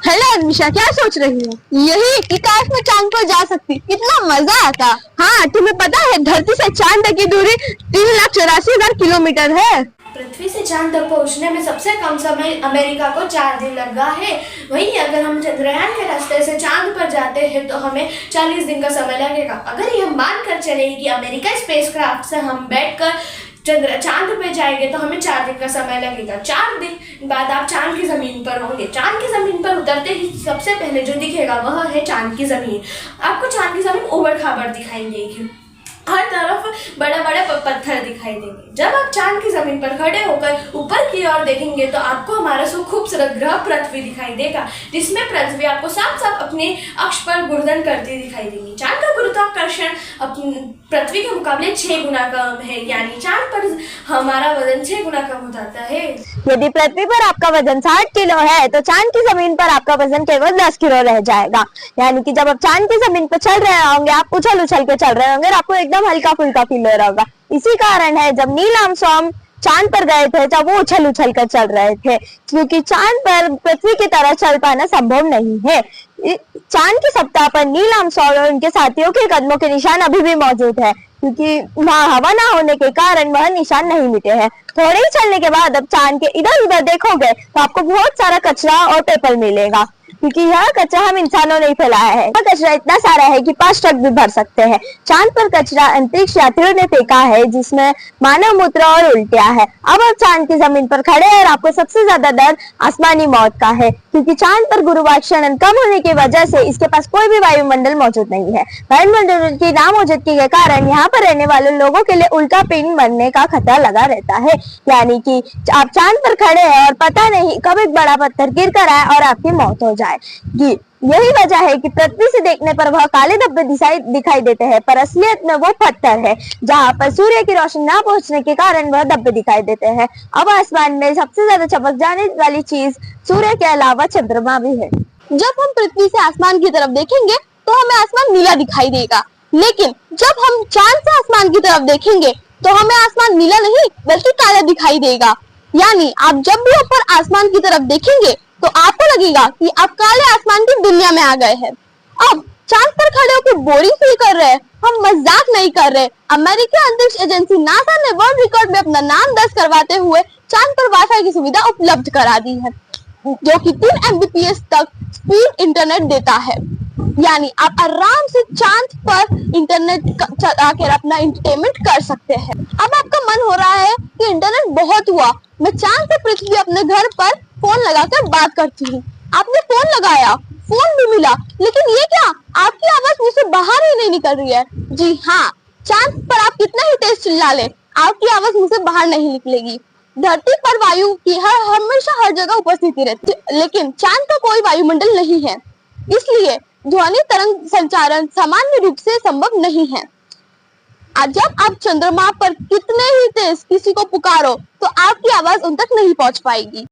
Hello Anisha, क्या सोच रही हो? यही कि काश मैं चांद पर जा सकती, कितना मजा आता। हाँ, तुम्हें पता है धरती से चांद तक की दूरी 3,84,000 किलोमीटर है। पृथ्वी से चांद तक पहुंचने में सबसे कम समय अमेरिका को 4 दिन लगा है। वहीं अगर हम चंद्रयान के रास्ते से चांद पर जाते हैं तो हमें 40 दिन का समय लगेगा। अगर ये हम मानकर चले कि अमेरिका स्पेसक्राफ्ट से हम बैठकर चांद पे जाएंगे तो हमें 4 दिन का समय लगेगा। 4 दिन बाद आप चांद की जमीन पर होंगे। चांद की जमीन पर उतरते ही सबसे पहले जो दिखेगा वह है चांद की जमीन। आपको चांद की जमीन उबड़ खाबड़ दिखाई देगी, हर तरफ बड़े बड़े पत्थर दिखाई देंगे। जब आप चांद की जमीन पर खड़े होकर ऊपर की ओर देखेंगे तो आपको हमारा खूबसूरत ग्रह पृथ्वी दिखाई देगा, जिसमें पृथ्वी आपको साफ साफ अपने अक्ष पर घूर्णन करती दिखाई देगी। चांद का गुरुत्वाकर्षण पृथ्वी के मुकाबले 6 गुना कम है, यानी चांद पर हमारा वजन 6 गुना कम हो जाता है। यदि पृथ्वी पर आपका वजन 60 किलो है तो चांद की जमीन पर आपका वजन केवल 10 किलो रह जाएगा। यानी कि जब आप चांद की जमीन पर चल रहे होंगे, आप उछल उछल के चल रहे होंगे और आपको एकदम हल्का फुल्का फील हो रहा होगा। इसी कारण है जब नील आर्मस्ट्रांग चांद पर गए थे जब वो उछल उछल कर चल रहे थे, क्योंकि चांद पर पृथ्वी की तरह चल पाना संभव नहीं है। चांद की सप्ताह पर नील आर्मस्ट्रांग और उनके साथियों के कदमों के निशान अभी भी मौजूद है, क्योंकि वहाँ हवा ना होने के कारण वह निशान नहीं मिटे हैं। थोड़े ही चलने के बाद अब चांद के इधर उधर देखोगे तो आपको बहुत सारा कचरा और पेपर मिलेगा, क्योंकि यह कचरा हम इंसानों ने फैलाया है। यह कचरा इतना सारा है कि 5 ट्रक भी भर सकते हैं। चांद पर कचरा अंतरिक्ष यात्रियों ने फेंका है, जिसमें मानव मूत्र और उल्टियां है। अब आप चांद की जमीन पर खड़े हैं और आपको सबसे ज्यादा डर आसमानी मौत का है, क्योंकि चांद पर गुरुत्वाकर्षण कम होने की वजह से इसके पास कोई भी वायुमंडल मौजूद नहीं है। वायुमंडल की नामौजूदगी के कारण यहाँ पर रहने वाले लोगों के लिए उल्का पिंड बनने का खतरा लगा रहता है। यानी कि आप चांद पर खड़े हैं और पता नहीं कब एक बड़ा पत्थर गिर कर आए और आपकी मौत हो जाएगी। यही वजह है कि पृथ्वी से देखने पर वह काले धब्बे दिखाई देते हैं, पर असलियत में वो पत्थर है जहाँ पर सूर्य की रोशनी ना पहुंचने के कारण वह धब्बे दिखाई देते हैं। अब आसमान में सबसे ज्यादा चमक जाने वाली चीज सूर्य के अलावा चंद्रमा भी है। जब हम पृथ्वी से आसमान की तरफ देखेंगे तो हमें आसमान नीला दिखाई देगा, लेकिन जब हम चांद से आसमान की तरफ देखेंगे तो हमें आसमान नीला नहीं बल्कि काला दिखाई देगा। यानी आप जब भी ऊपर आसमान की तरफ देखेंगे तो आपको लगेगा कि आप काले आसमान की दुनिया में आ गए हैं। अब चांद पर खड़े होकर बोरिंग फील कर रहे हैं, हम मजाक नहीं कर रहे। अमेरिकी अंतरिक्ष एजेंसी नासा ने वर्ल्ड रिकॉर्ड में अपना नाम दर्ज करवाते हुए चांद पर वाईफाई की सुविधा उपलब्ध करा दी है, जो कि 3 Mbps तक स्पीड इंटरनेट देता है। यानी आप आराम से चांद पर इंटरनेट चलाकर अपना एंटरटेनमेंट कर सकते हैं। अब आपका मन हो रहा है कि इंटरनेट बहुत हुआ, मैं चांद से पृथ्वी अपने घर पर फोन लगाकर बात करती हूँ। आपने फोन लगाया, फोन भी मिला, लेकिन ये क्या, आपकी आवाज मुंह से बाहर ही नहीं निकल रही है। जी हाँ, चांद पर आप कितना ही तेज चिल्ला ले, आपकी आवाज मुंह से बाहर नहीं निकलेगी। धरती पर वायु की हमेशा हर जगह उपस्थिति रहती है, लेकिन चांद का कोई वायुमंडल नहीं है, इसलिए ध्वनि तरंग संचारण सामान्य रूप से संभव नहीं है। जब आप चंद्रमा पर कितने ही तेज किसी को पुकारो तो आपकी आवाज उन तक नहीं पहुंच पाएगी।